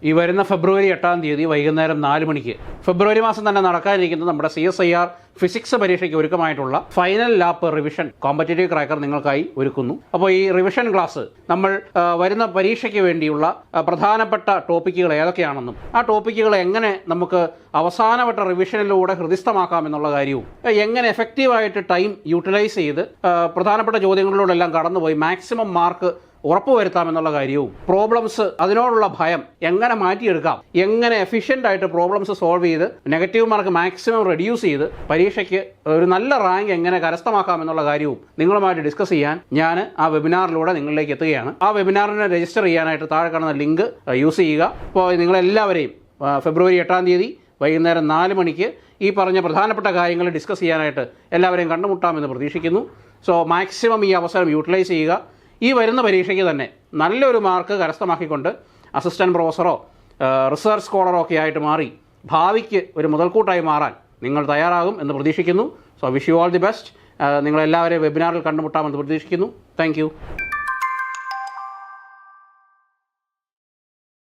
ഈ വരുന്ന ഫെബ്രുവരി 8-ാം തീയതി വൈകുന്നേരം 4 മണിക്ക് ഫെബ്രുവരി മാസം തന്നെ നടക്കാനിരിക്കുന്ന നമ്മുടെ CSIR ഫിസിക്സ് പരീക്ഷയ്ക്ക് ഒരുക്കമായിട്ടുള്ള final lap revision competitive cracker നിങ്ങൾക്കായി ഒരുക്കുന്നു. അപ്പോൾ ഈ റിവിഷൻ ക്ലാസ് നമ്മൾ വരുന്ന പരീക്ഷയ്ക്ക് വേണ്ടിയുള്ള പ്രധാനപ്പെട്ട ടോപ്പിക്കുകൾ ഏതൊക്കെയാണെന്നും ആ ടോപ്പിക്കുകൾ എങ്ങനെ നമുക്ക് അവസാനവട്ട റിവിഷനിലൂടെ ഹൃദിസ്ഥമാക്കാം എന്നുള്ള കാര്യവും എങ്ങനെ എഫക്റ്റീവായിട്ട് ടൈം യൂട്ടിലൈസ് ചെയ്ത് പ്രധാനപ്പെട്ട ചോദ്യങ്ങളിലൂടെല്ലാം കടന്നുപോയി മാക്സിമം മാർക്ക് ഉറപ്പുവരുത്താമെന്നുള്ള കാര്യവും പ്രോബ്ലംസ് അതിനോടുള്ള ഭയം എങ്ങനെ മാറ്റിയെടുക്കാം, എങ്ങനെ എഫിഷ്യൻ്റ് ആയിട്ട് പ്രോബ്ലംസ് സോൾവ് ചെയ്ത് നെഗറ്റീവ് മാർക്ക് മാക്സിമം റെഡ്യൂസ് ചെയ്ത് പരീക്ഷയ്ക്ക് ഒരു നല്ല റാങ്ക് എങ്ങനെ കരസ്ഥമാക്കാം എന്നുള്ള കാര്യവും നിങ്ങളുമായിട്ട് ഡിസ്കസ് ചെയ്യാൻ ഞാൻ ആ വെബിനാറിലൂടെ നിങ്ങളിലേക്ക് എത്തുകയാണ്. ആ വെബിനാറിനെ രജിസ്റ്റർ ചെയ്യാനായിട്ട് താഴെ കാണുന്ന ലിങ്ക് യൂസ് ചെയ്യുക. അപ്പോൾ നിങ്ങളെല്ലാവരെയും ഫെബ്രുവരി 8-ാം തീയതി വൈകുന്നേരം 4 മണിക്ക് ഈ പറഞ്ഞ പ്രധാനപ്പെട്ട കാര്യങ്ങൾ ഡിസ്കസ് ചെയ്യാനായിട്ട് എല്ലാവരെയും കണ്ടുമുട്ടാമെന്ന് പ്രതീക്ഷിക്കുന്നു. സോ മാക്സിമം ഈ അവസരം യൂട്ടിലൈസ് ചെയ്യുക. ഈ വരുന്ന പരീക്ഷയ്ക്ക് തന്നെ നല്ലൊരു മാർക്ക് കരസ്ഥമാക്കിക്കൊണ്ട് അസിസ്റ്റൻറ്റ് പ്രൊഫസറോ റിസർച്ച് സ്കോളറോ ഒക്കെ ആയിട്ട് മാറി ഭാവിക്ക് ഒരു മുതൽക്കൂട്ടായി മാറാൻ നിങ്ങൾ തയ്യാറാകും എന്ന് പ്രതീക്ഷിക്കുന്നു. So wish you all the best. നിങ്ങളെല്ലാവരെയും വെബിനാറിൽ കണ്ടുമുട്ടാമെന്ന് പ്രതീക്ഷിക്കുന്നു. Thank you.